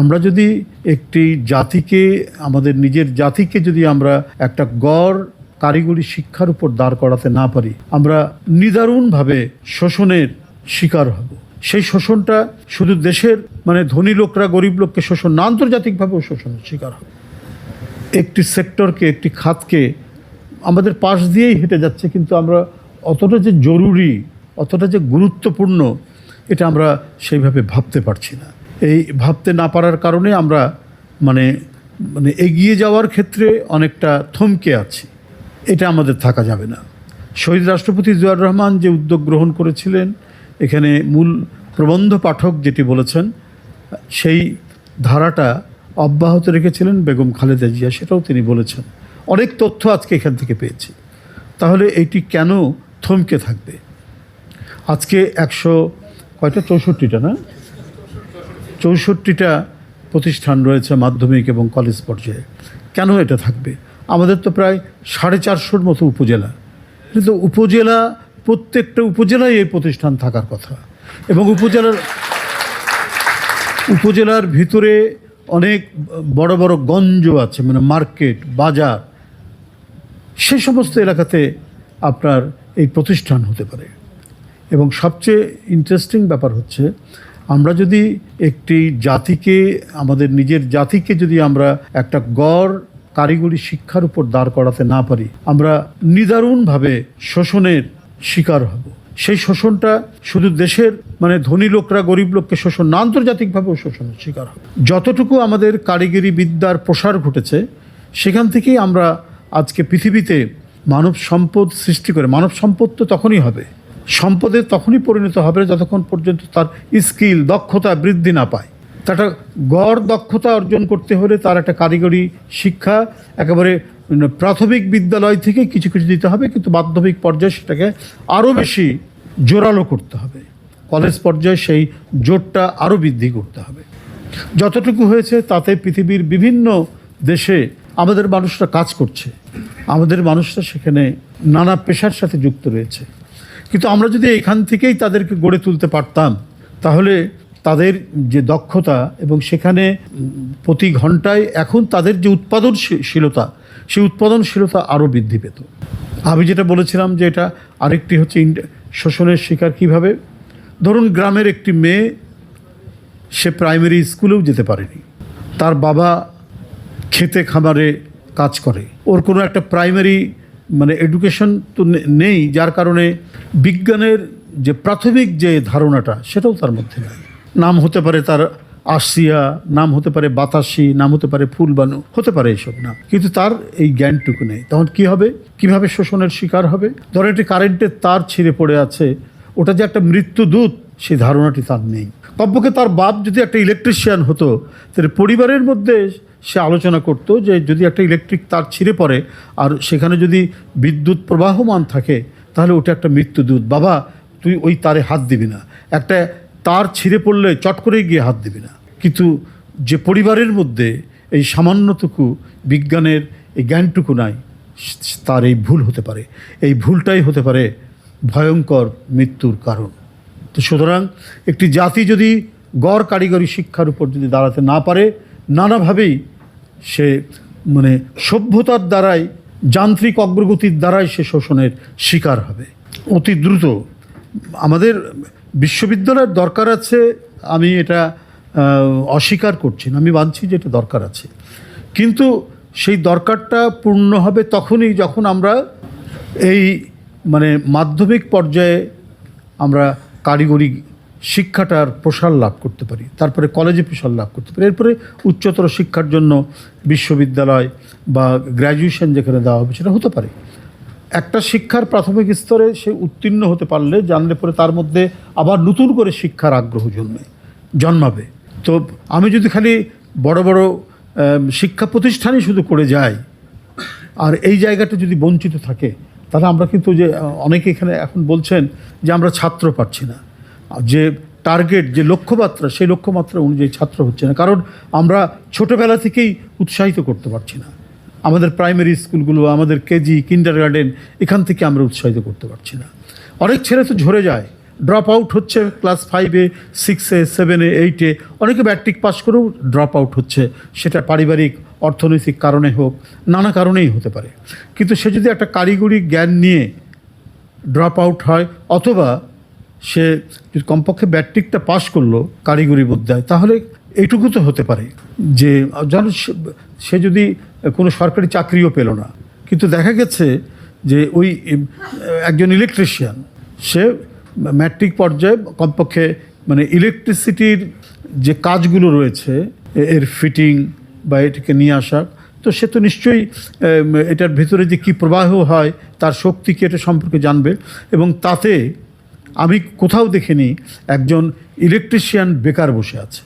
আমরা যদি একটি জাতিকে, আমাদের নিজের জাতিকে যদি আমরা একটা গড় কারিগরি শিক্ষার উপর দাঁড় করাতে না পারি, আমরা নিদারুণভাবে শোষণের শিকার হব। সেই শোষণটা শুধু দেশের ধনী লোকরা গরিব লোককে শোষণ না, আন্তর্জাতিকভাবেও শোষণের শিকার হবে। একটি সেক্টরকে, একটি খাতকে আমাদের পাশ দিয়েই হেঁটে যাচ্ছে, কিন্তু আমরা অতটা যে জরুরি, অতটা যে গুরুত্বপূর্ণ, এটা আমরা সেইভাবে ভাবতে পারছি না। এই ভাবতে না পারার কারণে আমরা এগিয়ে যাওয়ার ক্ষেত্রে অনেকটা থমকে আছি। এটা আমাদের থাকা যাবে না। শহীদ রাষ্ট্রপতি জিয়াউর রহমান যে উদ্যোগ গ্রহণ করেছিলেন, এখানে মূল প্রবন্ধ পাঠক যেটি বলেছেন, সেই ধারাটা অব্যাহত রেখেছিলেন বেগম খালেদা জিয়া, সেটাও তিনি বলেছেন। অনেক তথ্য আজকে এখান থেকে পেয়েছি। তাহলে এইটি কেন থমকে থাকবে? আজকে 64টা প্রতিষ্ঠান রয়েছে মাধ্যমিক এবং কলেজ পর্যায়ে। কেন এটা থাকবে? আমাদের তো প্রায় 450-র মতো উপজেলা, কিন্তু প্রত্যেকটা উপজেলায় এই প্রতিষ্ঠান থাকার কথা। এবং উপজেলার ভিতরে অনেক বড় বড় গঞ্জ আছে, মার্কেট, বাজার, সেই সমস্ত এলাকাতে আপনার এই প্রতিষ্ঠান হতে পারে। এবং সবচেয়ে ইন্টারেস্টিং ব্যাপার হচ্ছে, আমরা যদি একটি জাতিকে, আমাদের নিজের জাতিকে যদি আমরা একটা গড় কারিগরি শিক্ষার উপর দাঁড় করাতে না পারি, আমরা নিদারুণভাবে শোষণের শিকার হব। সেই শোষণটা শুধু দেশের ধনী লোকরা গরিব লোককে শোষণ না, আন্তর্জাতিকভাবেও শোষণের শিকার হবে। যতটুকু আমাদের কারিগরি বিদ্যার প্রসার ঘটেছে, সেখান থেকেই আমরা আজকে পৃথিবীতে মানব সম্পদ সৃষ্টি করে, মানব সম্পদ তো তখনই হবে, সম্পদে তখনই পরিণত হবে যতক্ষণ পর্যন্ত তার স্কিল, দক্ষতা বৃদ্ধি না পায়। তার গড় দক্ষতা অর্জন করতে হলে তার একটা কারিগরি শিক্ষা একেবারে প্রাথমিক বিদ্যালয় থেকে কিছু কিছু দিতে হবে, কিন্তু মাধ্যমিক পর্যায়ে সেটাকে আরও বেশি জোরালো করতে হবে। কলেজ পর্যায়ে সেই জোরটা আরও বৃদ্ধি করতে হবে। যতটুকু হয়েছে তাতে পৃথিবীর বিভিন্ন দেশে আমাদের মানুষরা কাজ করছে, আমাদের মানুষরা সেখানে নানা পেশার সাথে যুক্ত রয়েছে। কিন্তু আমরা যদি এখান থেকেই তাদেরকে গড়ে তুলতে পারতাম, তাহলে তাদের যে দক্ষতা এবং সেখানে প্রতি ঘন্টায় এখন তাদের যে উৎপাদনশীলতা, সেই উৎপাদনশীলতা আরও বৃদ্ধি পেত। আমি যেটা বলেছিলাম যে এটা আরেকটি হচ্ছে শোষণের শিকার কিভাবে। ধরুন গ্রামের একটি মেয়ে, সে প্রাইমারি স্কুলেও যেতে পারেনি, তার বাবা খেতে খামারে কাজ করে, ওর কোনো একটা প্রাইমারি এডুকেশন তো নেই, যার কারণে বিজ্ঞানের যে প্রাথমিক যে ধারণাটা সেটাও তার মধ্যে নেই। নাম হতে পারে তার আসিয়া, নাম হতে পারে বাতাসি, নাম হতে পারে ফুলবানু, হতে পারে এইসব নাম, কিন্তু তার এই জ্ঞানটুকু নেই। তখন কি হবে? কিভাবে শোষণের শিকার হবে? ধরো একটি কারেন্টের তার ছিঁড়ে পড়ে আছে, ওটা যে একটা মৃত্যুদূত, সেই ধারণাটি তার নেই। কমপক্ষে তার বাপ যদি একটা ইলেকট্রিশিয়ান হতো, তাহলে পরিবারের মধ্যে সে আলোচনা করতো যে যদি একটা ইলেকট্রিক তার ছিঁড়ে পড়ে আর সেখানে যদি বিদ্যুৎ প্রবাহমান থাকে, তাহলে ওটা একটা মৃত্যুদূত। বাবা, তুই ওই তারে হাত দিবি না, একটা তার ছিঁড়ে পড়লে চট করেই গিয়ে হাত দিবি না। কিন্তু যে পরিবারের মধ্যে এই সামান্যটুকু বিজ্ঞানের এই জ্ঞানটুকু নাই, তার এই ভুল হতে পারে, এই ভুলটাই হতে পারে ভয়ঙ্কর মৃত্যুর কারণ। তো সুতরাং একটি জাতি যদি গড় কারিগরি শিক্ষার উপর যদি দাঁড়াতে না পারে, নানাভাবেই সে সভ্যতার দ্বারাই, যান্ত্রিক অগ্রগতির দ্বারাই সে শোষণের শিকার হবে অতি দ্রুত। আমাদের বিশ্ববিদ্যালয়ের দরকার আছে, আমি এটা অস্বীকার করছি না, আমি মানছি যে এটা দরকার আছে, কিন্তু সেই দরকারটা পূর্ণ হবে তখনই যখন আমরা এই মাধ্যমিক পর্যায়ে আমরা কারিগরি শিক্ষাটার প্রসার লাভ করতে পারি, তারপরে কলেজে প্রসার লাভ করতে পারি, এরপরে উচ্চতর শিক্ষার জন্য বিশ্ববিদ্যালয় বা গ্র্যাজুয়েশন যেখানে দেওয়া হবে সেটা হতে পারে। একটা শিক্ষার প্রাথমিক স্তরে সে উত্তীর্ণ হতে পারলে, জানলে পরে তার মধ্যে আবার নতুন করে শিক্ষার আগ্রহ জন্মাবে। তো আমি যদি খালি বড় বড় শিক্ষা প্রতিষ্ঠানই শুধু করে যাই আর এই জায়গাটা যদি বঞ্চিত থাকে, তাহলে আমরা কিন্তু যে অনেকে এখানে এখন বলছেন যে আমরা ছাত্র পাচ্ছি না, যে টার্গেট, যে লক্ষ্যমাত্রা, সেই লক্ষ্যমাত্রা অনুযায়ী ছাত্র হচ্ছে না, কারণ আমরা ছোটোবেলা থেকেই উৎসাহিত করতে পারছি না। আমাদের প্রাইমারি স্কুলগুলো, আমাদের কেজি, কিন্ডারগার্টেন, এখান থেকে আমরা উৎসাহিত করতে পারছি না। অনেক ছেলে তো ঝরে যায়, ড্রপ আউট হচ্ছে ক্লাস 5-এ 6-এ 7-এ 8-এ, অনেকে ম্যাট্রিক পাস করেও ড্রপ আউট হচ্ছে, সেটা পারিবারিক অর্থনৈতিক কারণে হোক, নানা কারণেই হতে পারে। কিন্তু সে যদি একটা কারিগরি জ্ঞান নিয়ে ড্রপ আউট হয়, অথবা সে যদি কমপক্ষে ম্যাট্রিকটা পাস করলো কারিগরি বিদ্যায়, তাহলে এইটুকু তো হতে পারে যে যেন সে যদি কোনো সরকারি চাকরিও পেল না, কিন্তু দেখা গেছে যে ওই একজন ইলেকট্রিশিয়ান, সে ম্যাট্রিক পর্যায়ে কমপক্ষে মানে ইলেকট্রিসিটির যে কাজগুলো রয়েছে, এর ফিটিং বা এটাকে নিয়ে আসা, তো সে তো নিশ্চয়ই এটার ভিতরে যে কী প্রবাহ হয়, তার শক্তি কি, এটা সম্পর্কে জানবে। এবং তাতে আমি কোথাও দেখিনি একজন ইলেকট্রিশিয়ান বেকার বসে আছে।